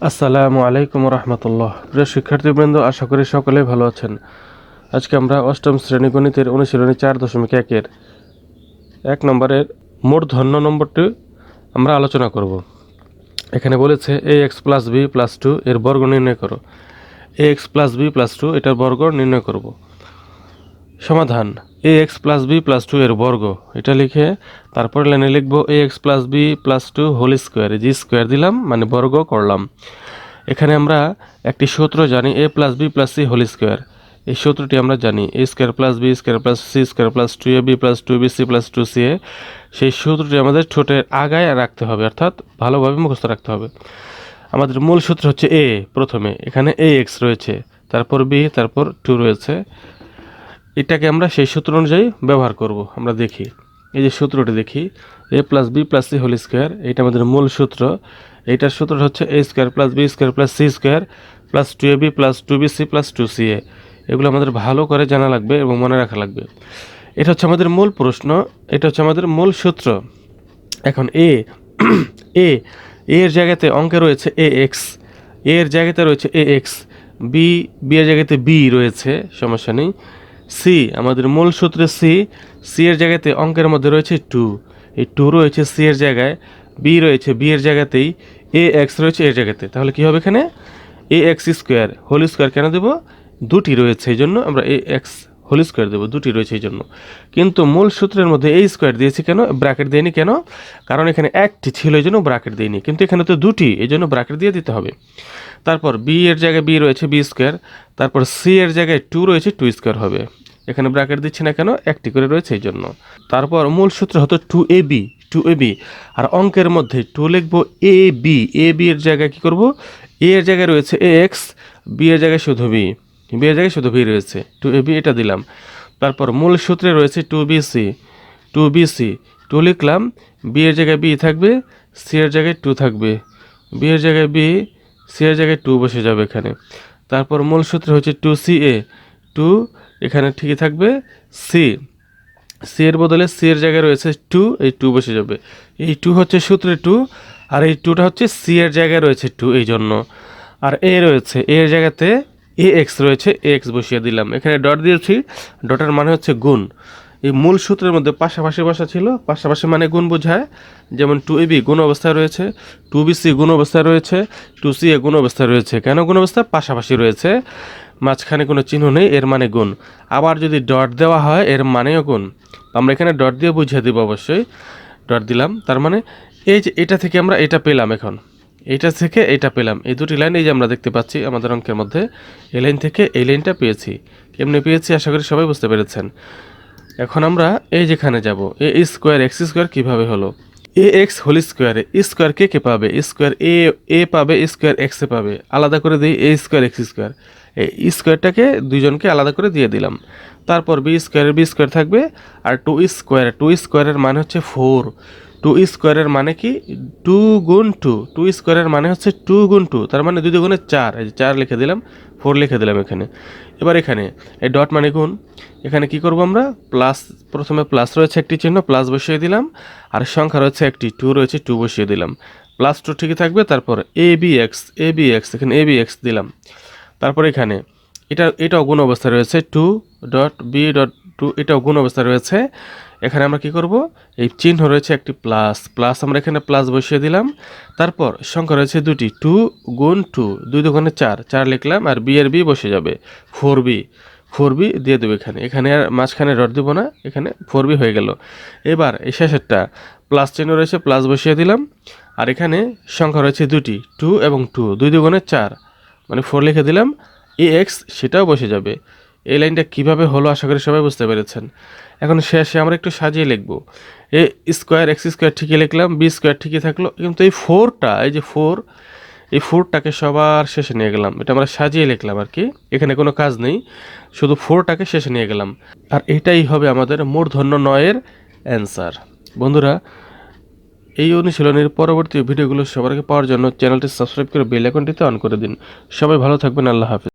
আসসালামু আলাইকুম রহমতুল্লাহ। প্রিয় শিক্ষার্থীবৃন্দ, আশা করি সকলেই ভালো আছেন। আজকে আমরা অষ্টম শ্রেণী গণিতের অনুশীলনী 4.1-এর 1 নম্বরের মূর্ধন্য নম্বরটি আমরা আলোচনা করব। এখানে বলেছে ax প্লাস বি প্লাস 2 এর বর্গ নির্ণয় করো। ax প্লাস বি প্লাস 2 এটার বর্গ নির্ণয় করব। সমাধান: ax প্লাস বি প্লাস 2 এর বর্গ, এটা লিখে তারপর লাইনে লিখব ax plus B plus 2 whole square, জি স্কোয়ার দিলাম মানে বর্গ করলাম। এখানে আমরা একটি সূত্র জানি, a plus B plus C whole square. এই সূত্রটি আমরা জানি, a square plus B square plus C square plus 2ab plus 2bc plus 2ca। সেই সূত্রটি আমাদের ঠোঁটের আগায় রাখতে হবে, অর্থাৎ ভালোভাবে মুখস্থ রাখতে হবে। আমাদের মূল সূত্র হচ্ছে a, প্রথমে এখানে ax রয়েছে, তারপর b, তারপর 2 রয়েছে। এটাকে আমরা সেই সূত্র অনুযায়ী ব্যবহার করব। আমরা দেখি, এই যে সূত্রটি দেখি, a plus B plus C whole square, এটা আমাদের মূল সূত্র। এইটার সূত্রটা হচ্ছে a square plus B square plus C square plus 2ab plus 2bc plus 2ca। এগুলো আমাদের ভালো করে জানা লাগবে এবং মনে রাখা লাগবে। এটা হচ্ছে আমাদের মূল প্রশ্ন, এটা হচ্ছে আমাদের মূল সূত্র। এখন এ এর জায়গাতে অঙ্কে রয়েছে ax, এর জায়গাতে রয়েছে ax, বি এর জায়গাতে বি রয়েছে, সমস্যা নেই। সি, আমাদের মূল সূত্রে সি এর জায়গাতে অঙ্কের মধ্যে রয়েছে 2, এই 2 রয়েছে সি এর জায়গায়, বি রয়েছে বি এর জায়গাতেই, ax রয়েছে এর জায়গাতে। তাহলে কি হবে এখানে ax স্কোয়ার হোল স্কোয়ার কেন দেব? দুটি রয়েছে এই জন্য আমরা ax হোল স্কোয়ার দেবো, দুটি রয়েছে এই জন্য। কিন্তু মূল সূত্রের মধ্যে a স্কোয়ার দিয়েছি কেন, ব্র্যাকেট দিইনি কেন? কারণ এখানে একটি ছিল এই জন্য ব্র্যাকেট দিইনি, কিন্তু এখানে তো দুটি, এই জন্য ব্র্যাকেট দিয়ে দিতে হবে। তারপর বি এর জায়গায় বি রয়েছে বি স্কোয়ার, তারপর সি এর জায়গায় 2 রয়েছে 2 স্কোয়ার হবে। এখানে ব্র্যাকেট দিচ্ছি না কেন, একটি করে রয়েছে এই জন্য। তারপর মূল সূত্র হতো 2ab, আর অঙ্কের মধ্যে 2 লিখবো ab এর জায়গায় কি করব, a এর জায়গায় রয়েছে ax, b এর জায়গায় শুধু b, b এর জায়গায় শুধু b রয়েছে, 2ab এটা দিলাম। তারপর মূল সূত্রে রয়েছে 2bc 2 লিখলাম, b এর জায়গায় b থাকবে, c এর জায়গায় 2 থাকবে, b এর জায়গায় b, c এর জায়গায় 2 বসে যাবে এখানে। তারপর মূল সূত্র হচ্ছে 2ca 2, এখানে ঠিকই থাকবে সি এর বদলে সি এর জায়গায় রয়েছে 2, এই 2 বসে যাবে। এই 2 হচ্ছে সূত্রে 2, আর এই 2টা হচ্ছে সি এর জায়গায় রয়েছে 2 এই জন্য। আর এ রয়েছে, এর জায়গাতে ax রয়েছে, ax বসিয়ে দিলাম। এখানে ডট দিয়েছি, ডটের মানে হচ্ছে গুণ। এই মূল সূত্রের মধ্যে পাশাপাশি বসা ছিল, পাশাপাশি মানে গুণ বোঝায়। যেমন 2ab গুণ অবস্থায় রয়েছে, 2bc গুণ অবস্থায় রয়েছে, 2ca গুণ অবস্থায় রয়েছে। কেন গুণ অবস্থা? পাশাপাশি রয়েছে, মাঝখানে কোনো চিহ্ন নেই, এর মানে গুণ। আবার যদি ডট দেওয়া হয় এর মানেও গুণ। আমরা এখানে ডট দিয়ে বুঝিয়ে দেবো, অবশ্যই ডট দিলাম। তার মানে এই যে এটা থেকে আমরা এটা পেলাম, এখন এইটা থেকে এটা পেলাম, এই দুটি লাইন এই যে আমরা দেখতে পাচ্ছি আমাদের অঙ্কের মধ্যে, এই লাইন থেকে এই লাইনটা পেয়েছি। কেমনে পেয়েছি আশা করি সবাই বুঝতে পেরেছেন। এখন আমরা এই যেখানে যাব, এ স্কোয়ার এক্স স্কোয়ার কীভাবে হলো, ax হোল স্কোয়ারে স্কোয়ার কে পাবে, স্কোয়ার এ পাবে, স্কোয়ার এক্স এ পাবে। আলাদা করে দিই a স্কোয়ার এক্স স্কোয়ার, এই স্কোয়ারটাকে দুইজনকে আলাদা করে দিয়ে দিলাম। তারপর বি স্কোয়ার থাকবে, আর 2 স্কোয়ারের মানে হচ্ছে 4, 2 স্কোয়ারের মানে কি 2 গুণ 2 স্কোয়ারের মানে হচ্ছে 2 গুণ 2, তার মানে 2 গুণে 4, এই যে 4 লিখে দিলাম, 4 লিখে দিলাম এখানে। এবার এখানে এই ডট মানে গুণ, এখানে কি করব আমরা, প্লাস, প্রথমে প্লাস রয়েছে একটি চিহ্ন, প্লাস বসিয়ে দিলাম, আর সংখ্যা রয়েছে একটি 2 রয়েছে 2 বসিয়ে দিলাম। প্লাস 2 ঠিকই থাকবে, তারপর abx এখানে abx দিলাম। তারপর এখানে এটাও গুণ অবস্থায় রয়েছে, 2.b.2, এটাও গুণ অবস্থায় রয়েছে। এখানে আমরা কি করব, এই চিহ্ন রয়েছে একটি প্লাস, আমরা এখানে প্লাস বসিয়ে দিলাম। তারপর সংখ্যা রয়েছে দুটি, 2 গুণ 2, 2 দুগুণে 4 লিখলাম, আর বি এর বি বসে যাবে, 4b দিয়ে দেবো এখানে আর মাঝখানে ডট দেবো না, এখানে 4b হয়ে গেল। এবার এই শেষেরটা প্লাস চিহ্ন রয়েছে, প্লাস বসিয়ে দিলাম, আর এখানে সংখ্যা রয়েছে দুটি, 2 এবং 2, 2 দুগুণে 4 মানে 4 লিখে দিলাম, ax সেটাও বসে যাবে। এই লাইনটা কিভাবে হলো আশা করি সবাই বুঝতে পেরেছেন। এখন শেষে আমরা একটু সাজিয়ে লিখব, এ স্কোয়ার এক্স স্কোয়ার ঠিকই লিখলাম, বি স্কোয়ার ঠিকই থাকলো, কিন্তু এই 4টা, এই যে 4, এই 4টাকে সবার শেষে নিয়ে গেলাম, এটা আমরা সাজিয়ে লিখলাম আর কি, এখানে কোনো কাজ নেই, শুধু 4টাকে শেষে নিয়ে গেলাম। আর এটাই হবে আমাদের মূর্ধন্য 9-এর অ্যান্সার। বন্ধুরা, এই অনুশীলনের পরবর্তী ভিডিওগুলো সবার আগে পাওয়ার জন্য চ্যানেলটি সাবস্ক্রাইব করে বেল আইকনটিতে অন করে দিন। সবাই ভালো থাকবেন, আল্লাহ হাফেজ।